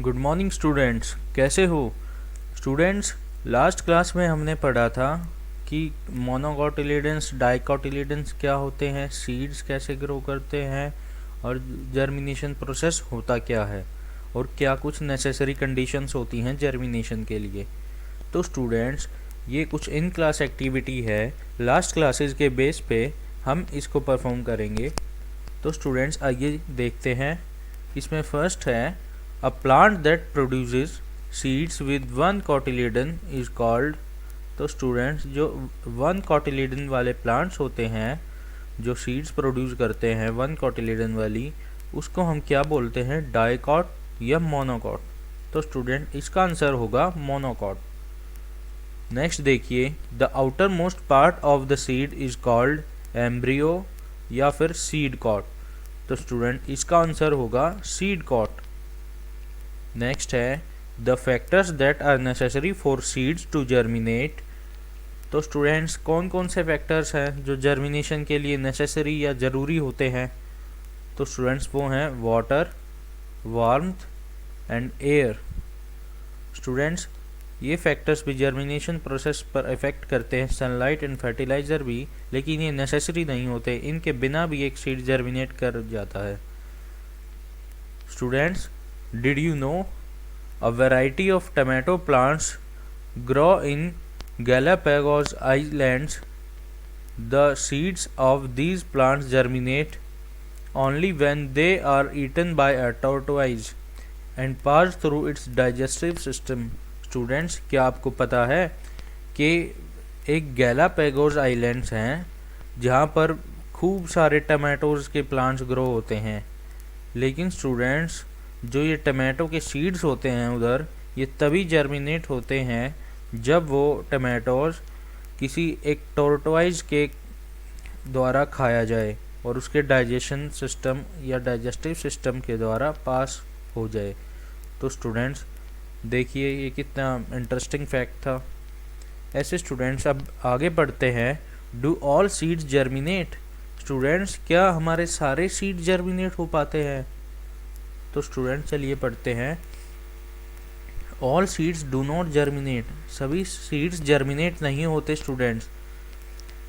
Good morning students, कैसे हो students. Last class में हमने पढ़ा था कि मोनोकोटिलिडन्स डाइकोटिलिडन्स क्या होते हैं, सीड्स कैसे ग्रो करते हैं और जर्मिनेशन प्रोसेस होता क्या है और क्या कुछ नेसेसरी कंडीशंस होती हैं जर्मिनेशन के लिए। तो स्टूडेंट्स, ये कुछ इन क्लास एक्टिविटी है, लास्ट क्लासेस के बेस पे हम इसको परफॉर्म करेंगे। तो स्टूडेंट्स आइए देखते हैं। इसमें फर्स्ट है a plant that produces seeds with one cotyledon is called। तो स्टूडेंट्स, जो वन cotyledon वाले प्लांट्स होते हैं जो सीड्स प्रोड्यूस करते हैं वन cotyledon वाली, उसको हम क्या बोलते हैं, डाइकॉट या मोनोकॉट। तो स्टूडेंट इसका आंसर होगा मोनोकॉट। नेक्स्ट देखिए, the outer most part of the seed is called embryo या फिर सीड कॉट। तो स्टूडेंट इसका आंसर होगा सीड कॉट। नेक्स्ट है the factors that are necessary for seeds to germinate. तो स्टूडेंट्स, कौन कौन से फैक्टर्स हैं जो जर्मिनेशन के लिए नेसेसरी या ज़रूरी होते हैं। तो स्टूडेंट्स वो हैं water, warmth and air. Students, ये फैक्टर्स भी जर्मिनेशन प्रोसेस पर इफ़ेक्ट करते हैं, सनलाइट एंड फर्टिलाइज़र भी, लेकिन ये नेसेसरी नहीं होते, इनके बिना भी एक सीड जर्मिनेट कर जाता है। Students, did you know a variety of tomato plants grow in Galapagos Islands? The seeds of these plants germinate only when they are eaten by a tortoise and pass through its digestive system. Students, क्या आपको पता है कि एक Galapagos islands हैं जहाँ पर खूब सारे टमाटोज के प्लांट्स ग्रो होते हैं, लेकिन स्टूडेंट्स जो ये टमाटो के सीड्स होते हैं उधर, ये तभी जर्मिनेट होते हैं जब वो टमाटोज किसी एक टोर्टोइज के द्वारा खाया जाए और उसके डाइजेशन सिस्टम या डाइजेस्टिव सिस्टम के द्वारा पास हो जाए। तो स्टूडेंट्स देखिए, ये कितना इंटरेस्टिंग फैक्ट था। ऐसे स्टूडेंट्स अब आगे बढ़ते हैं। Do all seeds germinate? Students, क्या हमारे सारे सीड जर्मिनेट हो पाते हैं? तो स्टूडेंट चलिए पढ़ते हैं। All seeds do not germinate. सभी सीड्स जर्मिनेट नहीं होते students.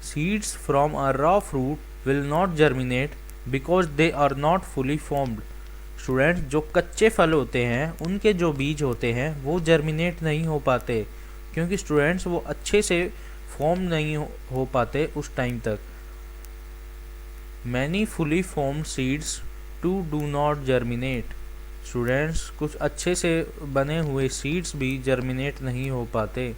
Seeds from a raw fruit will not germinate because they are not fully formed. Students, जो कच्चे फल होते हैं उनके जो बीज होते हैं वो जर्मिनेट नहीं हो पाते, क्योंकि स्टूडेंट्स वो अच्छे से फॉर्म नहीं हो पाते उस टाइम तक। Many fully formed seeds too do not germinate. Students, कुछ अच्छे से बने हुए सीड्स भी जर्मिनेट नहीं हो पाते।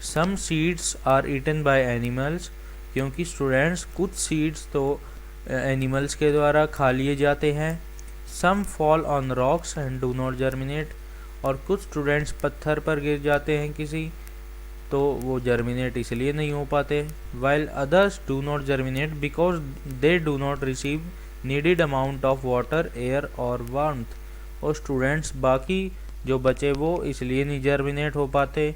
Some seeds are eaten by animals, क्योंकि स्टूडेंट्स कुछ सीड्स तो एनिमल्स के द्वारा खा लिए जाते हैं। Some fall on rocks and do not germinate, और कुछ स्टूडेंट्स पत्थर पर गिर जाते हैं किसी, तो वो जर्मिनेट इसलिए नहीं हो पाते। While others do not germinate because they do not receive needed amount of water, air और वार्मथ। और स्टूडेंट्स बाकी जो बचे वो इसलिए नहीं जर्मिनेट हो पाते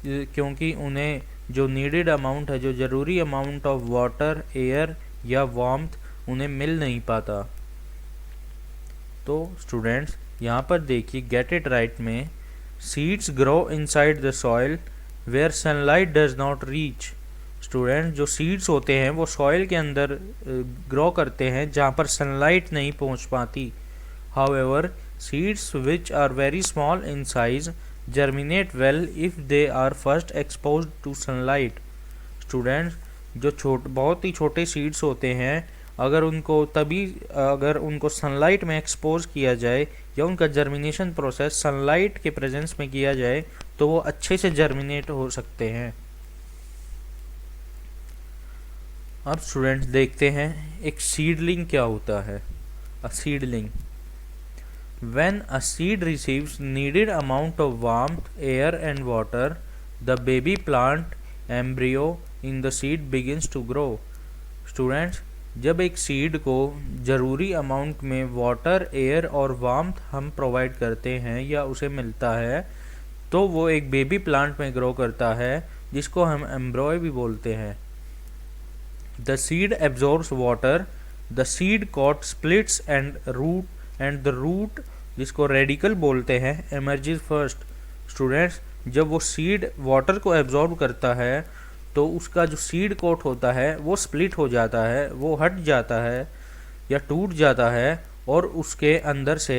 क्योंकि उन्हें जो नीडेड अमाउंट है, जो ज़रूरी अमाउंट ऑफ वाटर, एयर या वार्मथ उन्हें मिल नहीं पाता। तो स्टूडेंट्स यहाँ पर देखिए, गेट इट राइट में seeds grow inside the soil where sunlight does not reach. Student, जो सीड्स होते हैं वो सॉइल के अंदर ग्रो करते हैं जहाँ पर सनलाइट नहीं पहुँच पाती। However seeds which are very small in size germinate well if they are first exposed to sunlight. Students, जो बहुत ही छोटे सीड्स होते हैं, अगर उनको सनलाइट में एक्सपोज किया जाए या उनका जर्मिनेशन प्रोसेस सनलाइट के प्रेजेंस में किया जाए तो वो अच्छे से जर्मिनेट हो सकते हैं। अब स्टूडेंट्स देखते हैं एक सीडलिंग क्या होता है। A seedling, when a seed receives needed amount of warmth, air and water, the baby plant embryo in the seed begins to grow. Students, जब एक सीड को ज़रूरी अमाउंट में वाटर, एयर और वार्मथ हम प्रोवाइड करते हैं या उसे मिलता है, तो वो एक बेबी प्लांट में ग्रो करता है जिसको हम एम्ब्रियो भी बोलते हैं। The seed absorbs water, the seed coat splits and the root जिसको रेडिकल बोलते हैं, emerges फर्स्ट। स्टूडेंट्स, जब वो सीड वाटर को एब्जॉर्ब करता है तो उसका जो सीड कोट होता है वो स्प्लिट हो जाता है, वो हट जाता है या टूट जाता है, और उसके अंदर से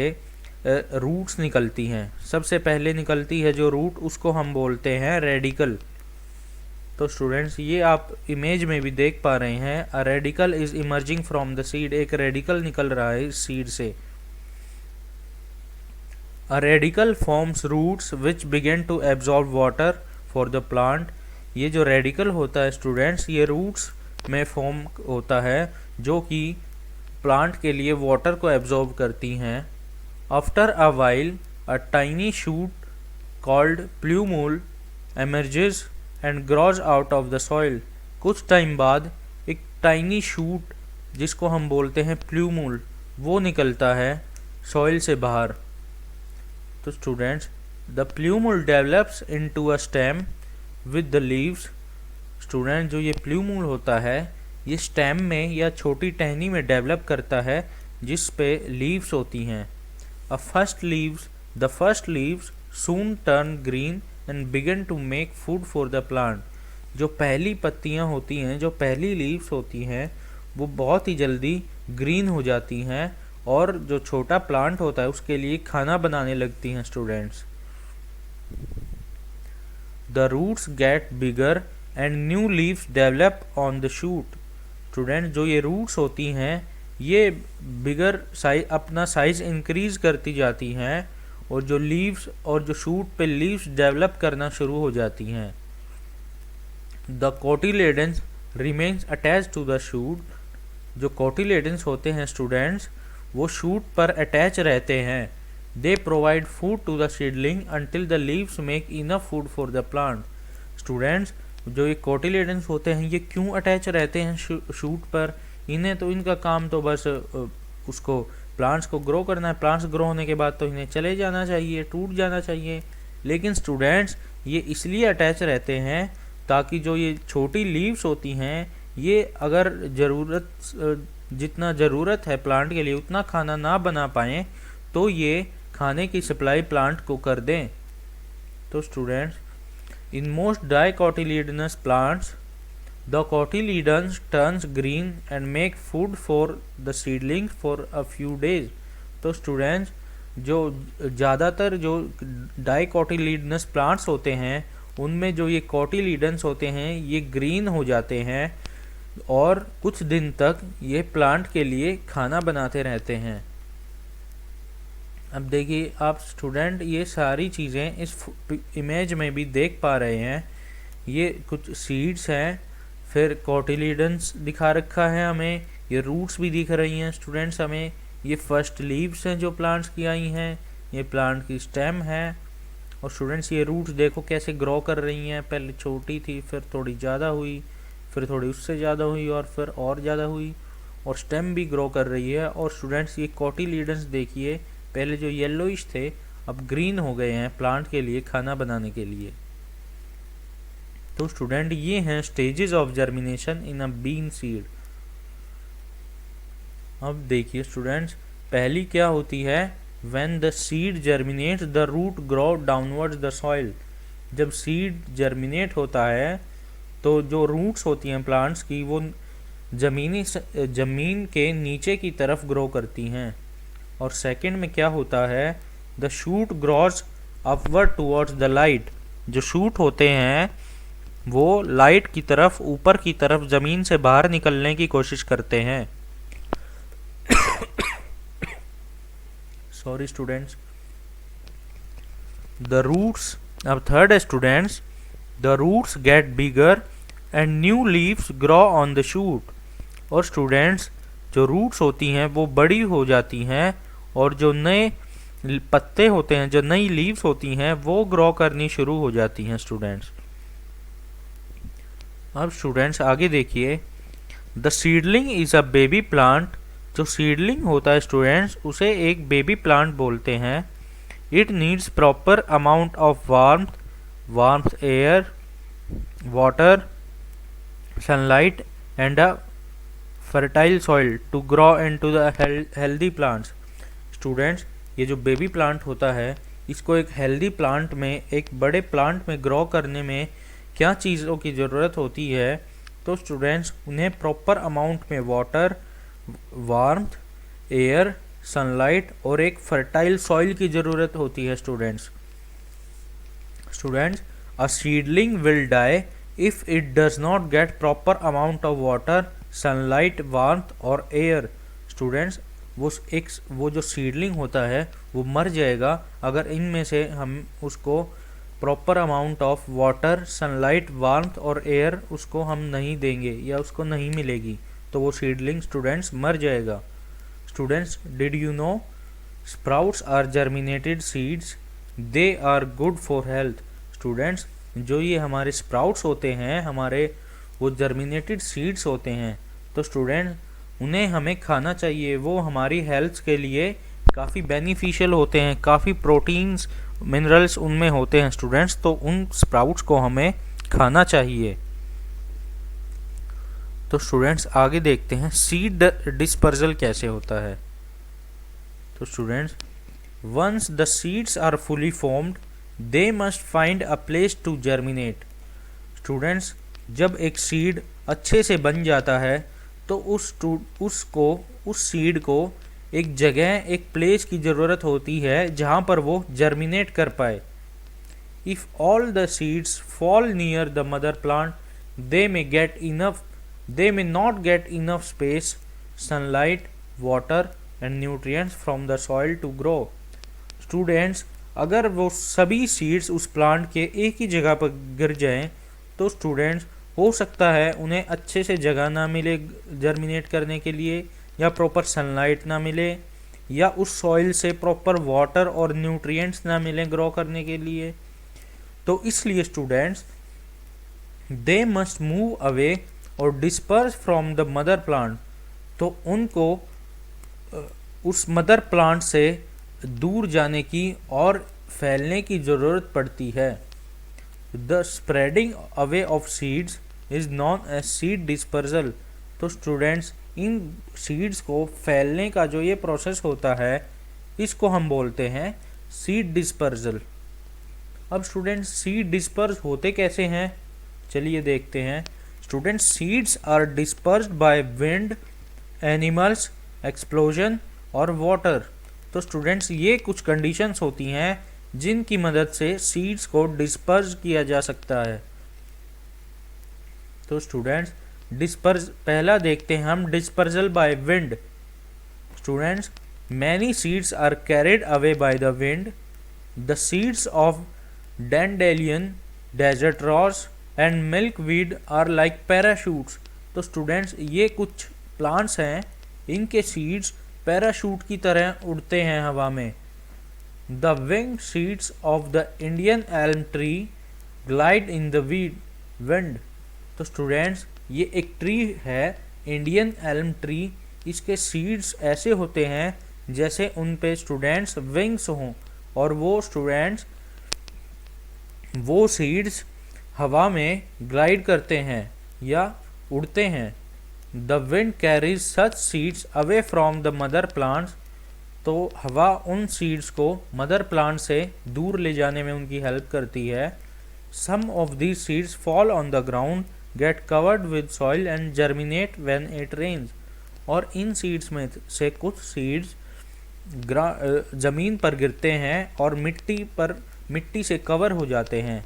रूट्स निकलती हैं। सबसे पहले निकलती है जो रूट, उसको हम बोलते हैं रेडिकल। तो स्टूडेंट्स, ये आप इमेज में भी देख पा रहे हैं, a radicle is emerging from the seed, एक रेडिकल निकल रहा है इस सीड से। A radicle forms roots which begin to absorb water for the plant. ये जो रेडिकल होता है स्टूडेंट्स, ये रूट्स में फॉर्म होता है जो कि प्लांट के लिए वाटर को एब्जॉर्ब करती हैं। After a while a tiny shoot called plumule emerges and grows out of the soil. कुछ टाइम बाद एक टाइनी शूट, जिसको हम बोलते हैं प्लूमूल, वो निकलता है सॉइल से बाहर। तो students, the plumule develops into a stem with the leaves. Student, जो ये प्लूमूल होता है ये स्टेम में या छोटी टहनी में डेवलप करता है जिस पे लीव्स होती हैं। The first leaves soon turn green and begin to make food for the plant. जो पहली पत्तियां होती हैं, जो पहली लीव्स होती हैं, वो बहुत ही जल्दी ग्रीन हो जाती हैं और जो छोटा प्लांट होता है उसके लिए खाना बनाने लगती हैं। Students, the roots get bigger and new leaves develop on the shoot. Student, जो ये रूट्स होती हैं ये बिगर साइज, अपना साइज इंक्रीज करती जाती हैं और जो लीव्स और जो शूट पे लीव्स डेवलप करना शुरू हो जाती हैं। The cotyledons remains attach to the shoot. जो कोटिलेडन्स होते हैं स्टूडेंट्स, वो शूट पर अटैच रहते हैं। They provide food to the seedling until the leaves make enough food for the plant. Students, जो ये कोटिलेडन्स होते हैं ये क्यों अटैच रहते हैं शूट पर? इन्हें तो, इनका काम तो बस उसको प्लांट्स को ग्रो करना है। प्लांट्स ग्रो होने के बाद तो इन्हें चले जाना चाहिए, टूट जाना चाहिए। लेकिन स्टूडेंट्स, ये इसलिए अटैच रहते हैं ताकि जो ये छोटी लीव्स होती हैं ये अगर जितना ज़रूरत है प्लांट के लिए उतना खाना ना बना पाएँ तो ये खाने की सप्लाई प्लांट को कर दें। तो students, in most dicotyledonous plants, the cotyledons turns green and make food for the seedlings for a few days. तो स्टूडेंट्स, जो ज़्यादातर जो डाइकोटिलीडनस प्लांट्स होते हैं उनमें जो ये कोटिलीडन्स होते हैं ये ग्रीन हो जाते हैं और कुछ दिन तक ये प्लांट के लिए खाना बनाते रहते हैं। अब देखिए आप स्टूडेंट, ये सारी चीज़ें इस इमेज में भी देख पा रहे हैं। ये कुछ सीड्स हैं, फिर कोटिलीडन्स दिखा रखा है हमें, ये रूट्स भी दिख रही हैं स्टूडेंट्स हमें। ये फर्स्ट लीव्स हैं जो प्लांट्स की आई हैं, ये प्लांट की स्टेम है। और स्टूडेंट्स, ये रूट्स देखो कैसे ग्रो कर रही हैं। पहले छोटी थी, फिर थोड़ी ज़्यादा हुई, फिर थोड़ी उससे ज़्यादा हुई और फिर और ज़्यादा हुई, और स्टेम भी ग्रो कर रही है। और स्टूडेंट्स, ये कोटिलीडन्स देखिए, पहले जो येलोइश थे अब ग्रीन हो गए हैं प्लांट के लिए खाना बनाने के लिए। तो स्टूडेंट, ये हैं stages of germination in a bean seed. अब देखिए स्टूडेंट्स, पहली क्या होती है? When the seed germinates the root grow downwards the soil. जब सीड जर्मिनेट होता है तो जो रूट्स होती हैं प्लांट्स की वो ज़मीन के नीचे की तरफ ग्रो करती हैं। और सेकंड में क्या होता है? The shoot grows upward towards the light. जो शूट होते हैं वो लाइट की तरफ, ऊपर की तरफ, ज़मीन से बाहर निकलने की कोशिश करते हैं। Sorry students. द रूट्स, अब थर्ड है students, the roots get bigger and new leaves grow on the shoot. और स्टूडेंट्स, जो रूट्स होती हैं वो बड़ी हो जाती हैं और जो नए पत्ते होते हैं, जो नई लीव्स होती हैं वो ग्रो करनी शुरू हो जाती हैं स्टूडेंट्स। अब स्टूडेंट्स आगे देखिए, the seedling is a baby plant. जो सीडलिंग होता है स्टूडेंट्स उसे एक बेबी प्लांट बोलते हैं। It needs proper amount of warmth air, water, sunlight and a fertile soil to grow into the healthy plants. Students, ये जो बेबी प्लांट होता है, इसको एक हेल्दी प्लांट में, एक बड़े प्लांट में ग्रो करने में क्या चीज़ों की ज़रूरत होती है? तो स्टूडेंट्स, उन्हें प्रॉपर अमाउंट में वाटर, वार्मथ, एयर, सनलाइट और एक फर्टाइल सॉइल की ज़रूरत होती है students. A seedling will die if it does not get proper amount of water, sunlight, warmth और air. स्टूडेंट्स, वो जो सीडलिंग होता है वो मर जाएगा अगर इनमें से हम उसको proper amount of water, sunlight, warmth और एयर उसको हम नहीं देंगे या उसको नहीं मिलेगी, तो वो सीडलिंग स्टूडेंट्स मर जाएगा। Students, did you know sprouts are germinated seeds, they are good for health. Students, जो ये हमारे स्प्राउट्स होते हैं, हमारे वो जर्मिनेटेड सीड्स होते हैं, तो स्टूडेंट्स उन्हें हमें खाना चाहिए, वो हमारी हेल्थ के लिए काफ़ी बेनिफिशियल होते हैं, काफ़ी प्रोटीन्स, मिनरल्स उनमें होते हैं स्टूडेंट्स, तो उन स्प्राउट्स को हमें खाना चाहिए। तो स्टूडेंट्स आगे देखते हैं सीड डिस्पर्सल कैसे होता है। तो students, once the seeds are fully formed they must find a place to germinate. Students, जब एक सीड अच्छे से बन जाता है तो उस सीड को एक जगह, एक प्लेस की ज़रूरत होती है जहाँ पर वो जर्मिनेट कर पाए। If all the seeds fall near the mother plant they may not get enough space, sunlight, water and nutrients from the soil to grow. Students, अगर वो सभी सीड्स उस प्लांट के एक ही जगह पर गिर जाएं तो स्टूडेंट्स हो सकता है उन्हें अच्छे से जगह ना मिले जर्मिनेट करने के लिए, या प्रॉपर सनलाइट ना मिले, या उस सॉइल से प्रॉपर वाटर और न्यूट्रिएंट्स ना मिले ग्रो करने के लिए। तो इसलिए students they must move away और disperse from the mother plant. तो उनको उस मदर प्लांट से दूर जाने की और फैलने की ज़रूरत पड़ती है। The spreading away of seeds is known as seed dispersal. तो स्टूडेंट्स, इन सीड्स को फैलने का जो ये प्रोसेस होता है इसको हम बोलते हैं सीड डिस्पर्सल। अब स्टूडेंट्स, सीड डिस्पर्स होते कैसे हैं, चलिए देखते हैं। Students, seeds are dispersed by wind, animals, explosion और वाटर। तो स्टूडेंट्स, ये कुछ कंडीशंस होती हैं जिनकी मदद से सीड्स को डिस्पर्स किया जा सकता है। तो स्टूडेंट्स, पहला देखते हैं हम dispersal by wind. Students, many seeds are carried away by the wind. The seeds of dandelion, desert rose and milkweed are like parachutes. तो स्टूडेंट्स, ये कुछ प्लांट्स हैं, इनके सीड्स पैराशूट की तरह उड़ते हैं हवा में। The wing seeds of the Indian Elm tree glide in the wind. तो स्टूडेंट्स, ये एक ट्री है इंडियन एल्म ट्री, इसके सीड्स ऐसे होते हैं जैसे उन पे स्टूडेंट्स विंग्स हों, और वो सीड्स हवा में ग्लाइड करते हैं या उड़ते हैं। The wind carries such seeds away from the mother plants. तो हवा उन सीड्स को मदर प्लांट से दूर ले जाने में उनकी हेल्प करती है। Some of these seeds fall on the ground, get covered with soil and germinate when it rains. और इन सीड्स में से कुछ सीड्स ज़मीन पर गिरते हैं और मिट्टी से कवर हो जाते हैं।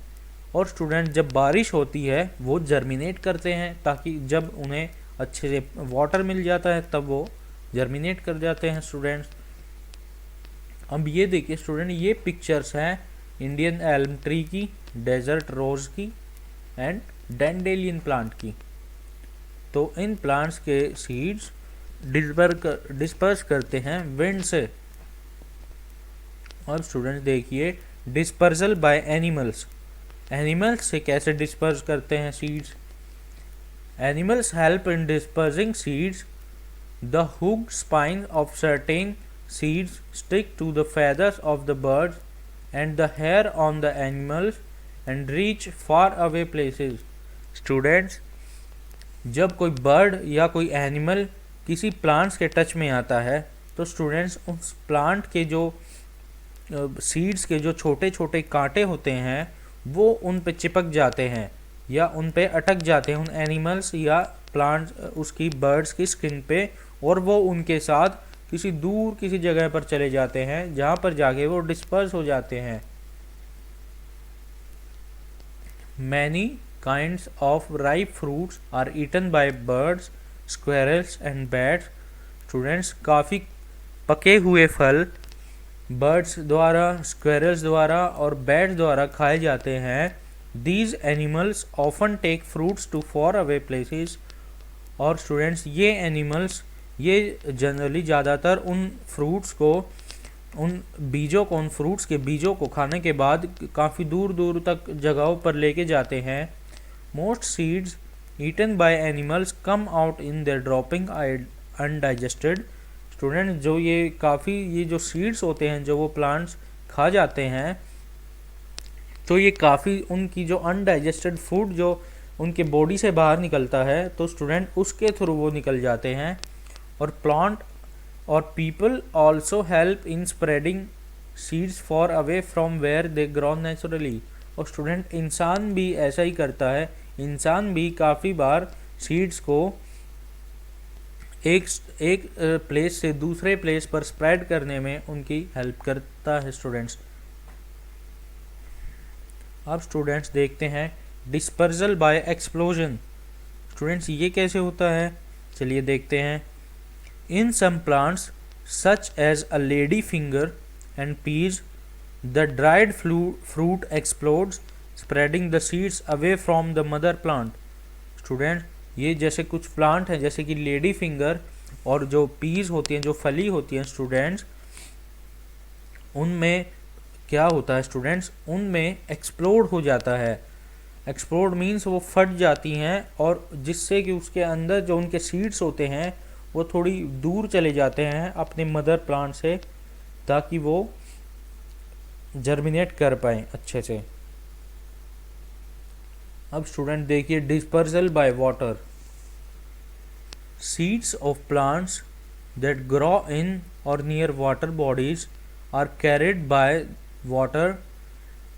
और स्टूडेंट, जब बारिश होती है वो जर्मिनेट करते हैं, ताकि जब उन्हें अच्छे से वाटर मिल जाता है तब वो जर्मिनेट कर जाते हैं स्टूडेंट्स। अब ये देखिए स्टूडेंट, ये पिक्चर्स हैं इंडियन एल्म ट्री की, डेजर्ट रोज की एंड डैंडेलियन प्लांट की। तो इन प्लांट्स के सीड्स डिस्पर्स करते हैं विंड से। और स्टूडेंट्स देखिए, डिस्पर्सल बाय एनिमल्स। एनिमल्स से कैसे डिस्पर्स करते हैं seeds? Animals help in dispersing seeds. The hooked spine of certain seeds stick to the feathers of the birds and the hair on the animals and reach far away places. Students, जब कोई bird या कोई animal किसी plants के touch में आता है तो स्टूडेंट्स उस प्लांट के जो सीड्स के जो छोटे छोटे कांटे होते हैं वो उन पे चिपक जाते हैं या उन पे अटक जाते हैं, उन एनिमल्स या प्लांट्स, उसकी बर्ड्स की स्किन पे, और वो उनके साथ किसी दूर किसी जगह पर चले जाते हैं जहाँ पर जाके वो डिस्पर्स हो जाते हैं। Many kinds of ripe fruits are eaten by birds, squirrels and bats. Students, काफ़ी पके हुए फल बर्ड्स द्वारा, स्क्वेरल्स द्वारा और बैट्स द्वारा खाए जाते हैं। These animals often take fruits to far away places। और स्टूडेंट्स, ये एनिमल्स ये जनरली ज़्यादातर उन फ्रूट्स को, उन बीजों को, उन फ्रूट्स के बीजों को खाने के बाद काफ़ी दूर दूर तक जगहों पर लेके जाते हैं। Most seeds eaten by animals come out in their droppings undigested. Student, जो ये जो सीड्स होते हैं जो वो प्लांट्स खा जाते हैं, तो ये काफ़ी उनकी जो अनडाइजेस्टेड फूड जो उनके बॉडी से बाहर निकलता है, तो स्टूडेंट उसके थ्रू वो निकल जाते हैं। और प्लांट और people also help in spreading seeds far away from where they grow naturally. और स्टूडेंट, इंसान भी ऐसा ही करता है, इंसान भी काफ़ी बार सीड्स को एक प्लेस से दूसरे प्लेस पर स्प्रेड करने में उनकी हेल्प करता है। स्टूडेंट्स, अब स्टूडेंट्स देखते हैं डिस्पर्सल बाय एक्सप्लोजन। स्टूडेंट्स, ये कैसे होता है, चलिए देखते हैं। In some plants such as a lady finger and peas, the dried fruit explodes spreading the seeds away from the mother plant. Student, ये जैसे कुछ प्लांट हैं जैसे कि लेडी फिंगर और जो पीज होती हैं, जो फली होती हैं स्टूडेंट्स, उनमें क्या होता है स्टूडेंट्स, उनमें एक्सप्लोड हो जाता है। एक्सप्लोड मीन्स वो फट जाती हैं, और जिससे कि उसके अंदर जो उनके सीड्स होते हैं वो थोड़ी दूर चले जाते हैं अपने मदर प्लांट से, ताकि वो जर्मिनेट कर पाएँ अच्छे से। अब स्टूडेंट देखिए dispersal by water. Seeds of plants that grow in और near water bodies are carried by water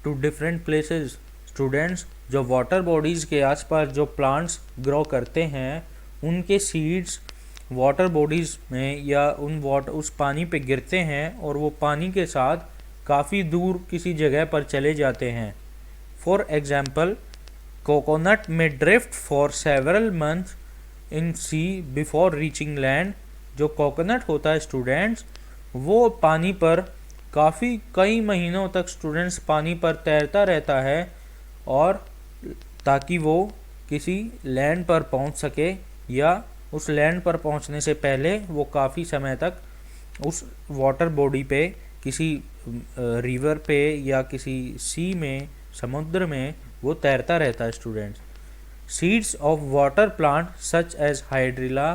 to different places. Students, जो वाटर बॉडीज़ के आसपास जो प्लांट्स ग्रो करते हैं, उनके सीड्स वाटर बॉडीज़ में या उस पानी पे गिरते हैं और वो पानी के साथ काफ़ी दूर किसी जगह पर चले जाते हैं। For example, coconut may drift for several months in sea before reaching land. जो कोकोनट होता है स्टूडेंट्स, वो पानी पर कई महीनों तक स्टूडेंट्स पानी पर तैरता रहता है, और ताकि वो किसी लैंड पर पहुंच सके, या उस लैंड पर पहुंचने से पहले वो काफ़ी समय तक उस वाटर बॉडी पे, किसी रिवर पे या किसी सी में, समुद्र में वो तैरता रहता है। Students, seeds of water plant such as hydrilla,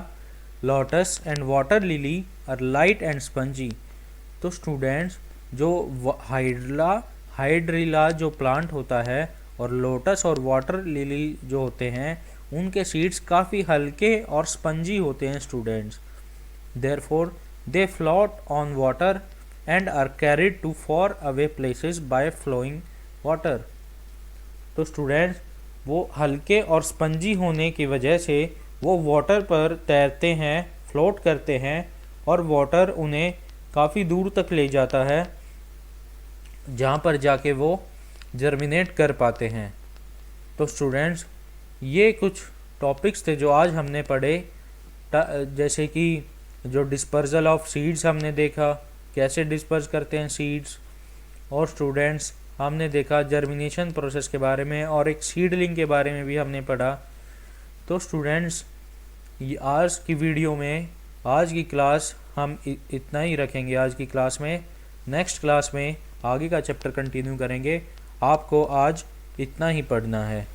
lotus and water lily are light and spongy. तो स्टूडेंट्स, जो हाइड्रिला जो प्लांट होता है और लोटस और वाटर लिली जो होते हैं, उनके सीड्स काफ़ी हल्के और स्पंजी होते हैं। Students, therefore they float on water and are carried to far away places by flowing water. तो स्टूडेंट्स, वो हल्के और स्पंजी होने की वजह से वो वाटर पर तैरते हैं, फ्लोट करते हैं, और वाटर उन्हें काफ़ी दूर तक ले जाता है जहाँ पर जाके वो जर्मिनेट कर पाते हैं। तो स्टूडेंट्स, ये कुछ टॉपिक्स थे जो आज हमने पढ़े, जैसे कि जो डिस्पर्सल ऑफ सीड्स हमने देखा, कैसे डिस्पर्स करते हैं सीड्स, और स्टूडेंट्स हमने देखा जर्मिनेशन प्रोसेस के बारे में, और एक सीडलिंग के बारे में भी हमने पढ़ा। तो स्टूडेंट्स, आज की वीडियो में, आज की क्लास हम इतना ही रखेंगे। आज की क्लास में, नेक्स्ट क्लास में आगे का चैप्टर कंटिन्यू करेंगे। आपको आज इतना ही पढ़ना है।